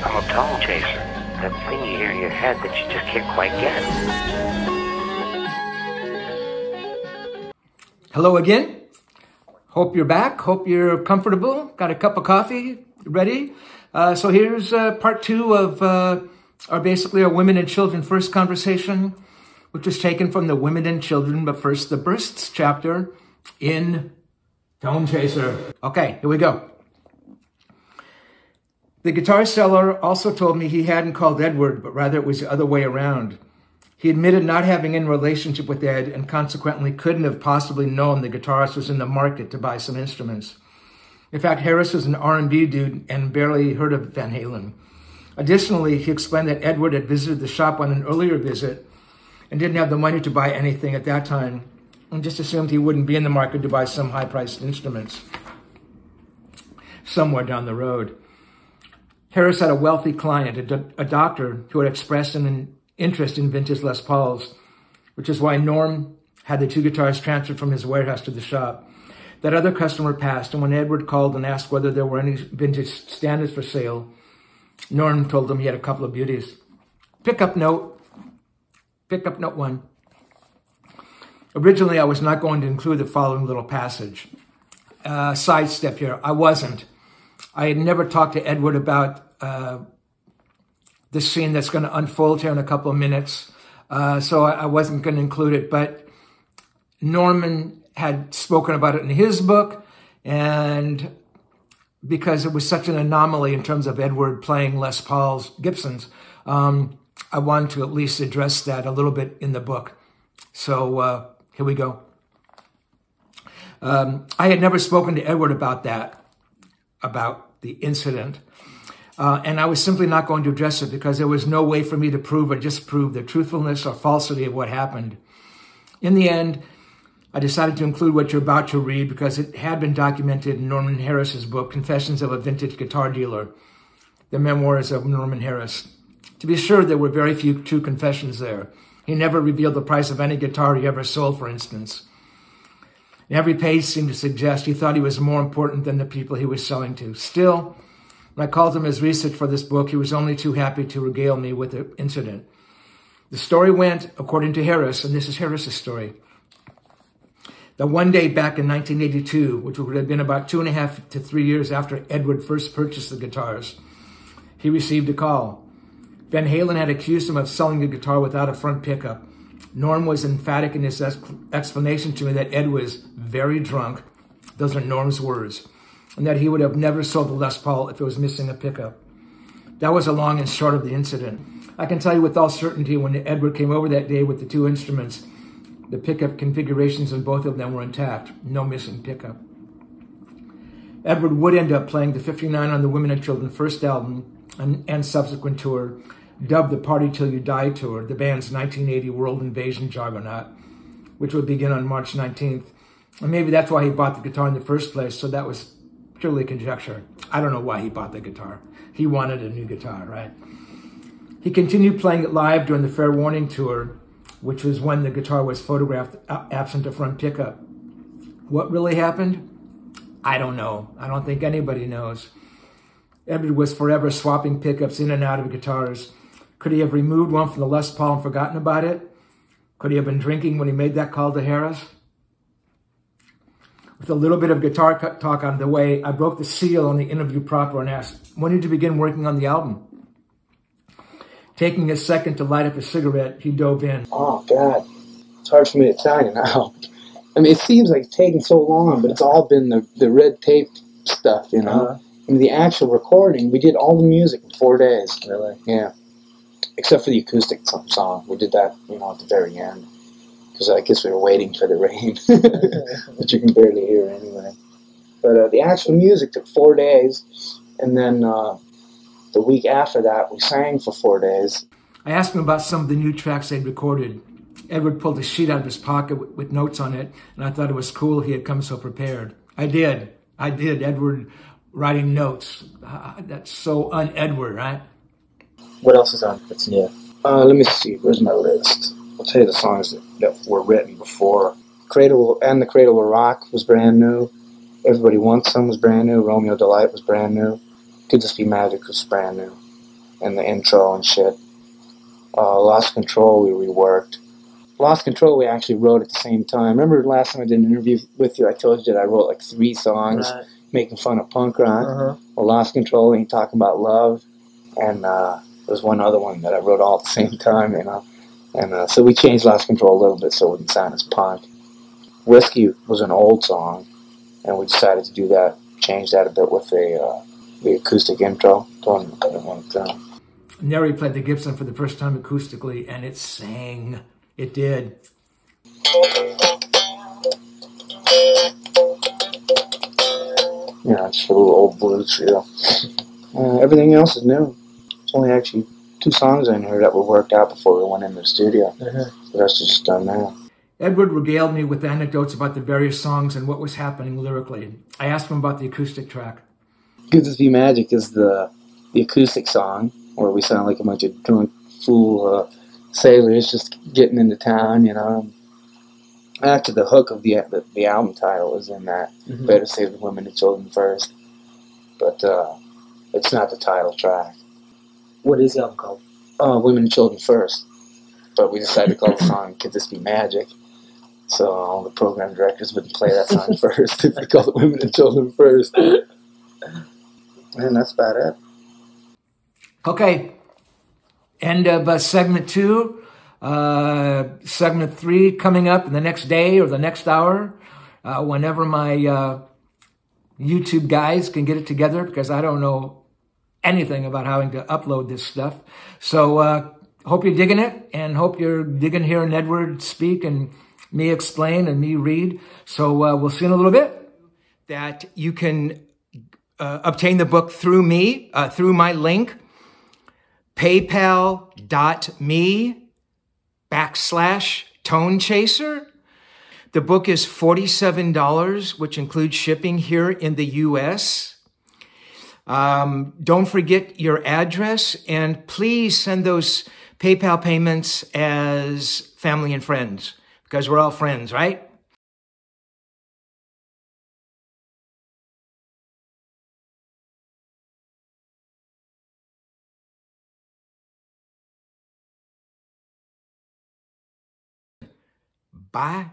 I'm a Tonechaser. That thing you hear in your head that you just can't quite get. Hello again. Hope you're back. Hope you're comfortable. Got a cup of coffee ready. So here's part 2 of our Women and Children First conversation, which was taken from the Women and Children, but First the Bursts chapter in Tonechaser. Okay, here we go. The guitar seller also told me he hadn't called Edward, but rather it was the other way around. He admitted not having any relationship with Ed and consequently couldn't have possibly known the guitarist was in the market to buy some instruments. In fact, Harris was an R&B dude and barely heard of Van Halen. Additionally, he explained that Edward had visited the shop on an earlier visit and didn't have the money to buy anything at that time and just assumed he wouldn't be in the market to buy some high-priced instruments somewhere down the road. Harris had a wealthy client, a doctor who had expressed an interest in vintage Les Pauls, which is why Norm had the 2 guitars transferred from his warehouse to the shop. That other customer passed, and when Edward called and asked whether there were any vintage standards for sale, Norm told him he had a couple of beauties. Pickup note 1. Originally, I was not going to include the following little passage. Sidestep here, I wasn't. I had never talked to Edward about this scene that's going to unfold here in a couple of minutes, so I wasn't going to include it. But Norman had spoken about it in his book, and because it was such an anomaly in terms of Edward playing Les Paul's Gibsons, I wanted to at least address that a little bit in the book. So here we go. I had never spoken to Edward about that, about the incident. And I was simply not going to address it because there was no way for me to prove or disprove the truthfulness or falsity of what happened. In the end, I decided to include what you're about to read because it had been documented in Norman Harris's book, Confessions of a Vintage Guitar Dealer, the memoirs of Norman Harris. To be sure, there were very few true confessions there. He never revealed the price of any guitar he ever sold, for instance. And every page seemed to suggest he thought he was more important than the people he was selling to. Still, when I called him his research for this book, he was only too happy to regale me with the incident. The story went, according to Harris, and this is Harris's story, that one day back in 1982, which would have been about 2.5 to 3 years after Edward first purchased the guitars, he received a call. Van Halen had accused him of selling the guitar without a front pickup. Norm was emphatic in his explanation to me that Ed was very drunk, those are Norm's words, and that he would have never sold the Les Paul if it was missing a pickup. That was the long and short of the incident. I can tell you with all certainty when Edward came over that day with the 2 instruments, the pickup configurations in both of them were intact, no missing pickup. Edward would end up playing the 59 on the Women and Children first album and subsequent tour, dubbed the Party Till You Die Tour, the band's 1980 World Invasion juggernaut, which would begin on March 19th. And maybe that's why he bought the guitar in the first place, so that was purely conjecture. I don't know why he bought the guitar. He wanted a new guitar, right? He continued playing it live during the Fair Warning tour, which was when the guitar was photographed absent a front pickup. What really happened? I don't know. I don't think anybody knows. Edward was forever swapping pickups in and out of guitars. Could he have removed one from the Les Paul and forgotten about it? Could he have been drinking when he made that call to Harris? With a little bit of guitar talk out of the way, I broke the seal on the interview proper and asked, when did you begin working on the album? Taking a second to light up a cigarette, he dove in. Oh, God. It's hard for me to tell you now. I mean, it seems like it's taking so long, but it's all been the red tape stuff, you know? I mean, the actual recording, we did all the music in 4 days. Really? Yeah. Except for the acoustic song. We did that, you know, at the very end. Because I guess we were waiting for the rain. But you can barely hear anyway. But the actual music took 4 days. And then the week after that, we sang for 4 days. I asked him about some of the new tracks they'd recorded. Edward pulled a sheet out of his pocket with notes on it, and I thought it was cool he had come so prepared. I did. Edward writing notes. That's so un-Edward, right? What else is on that's new? Let me see. Where's my list? I'll tell you the songs that were written before. The Cradle Will Rock was brand new. Everybody Wants Some was brand new. Romeo Delight was brand new. Could Just Be Magic was brand new. and the intro and shit. Lost Control we reworked. Lost Control we actually wrote at the same time. Remember last time I did an interview with you, I told you that I wrote like 3 songs making fun of punk rock. Well, Lost Control, and talking about love, and there's one other one that I wrote all at the same time, you know. And so we changed Lost Control a little bit so it wouldn't sound as punk. Whiskey was an old song, and we decided to do that, change that a bit with the acoustic intro. Neri played the Gibson for the first time acoustically, and it sang. It did. Yeah, it's a little old blues feel. Everything else is new. It's only actually 2 songs in here that were worked out before we went into the studio. The rest is just done now. Edward regaled me with anecdotes about the various songs and what was happening lyrically. I asked him about the acoustic track. Good to Be Magic is the acoustic song where we sound like a bunch of drunk fool sailors just getting into town, you know. Actually, the hook of the album title is in that. Better Save the Women and Children First. But it's not the title track. What is the album called? Women and Children First. But we decided to call the song Could This Be Magic? So all the program directors wouldn't play that song first if we called it Women and Children First. And that's about it. Okay. End of segment 2. Segment 3 coming up in the next day or the next hour. Whenever my YouTube guys can get it together, because I don't know anything about having to upload this stuff. So hope you're digging it, and hope you're digging hearing Edward speak and me explain and me read. So we'll see in a little bit. That you can obtain the book through me, through my link, paypal.me/Tonechaser. The book is $47, which includes shipping here in the U.S. Don't forget your address, and please send those PayPal payments as family and friends, because we're all friends, right? Bye.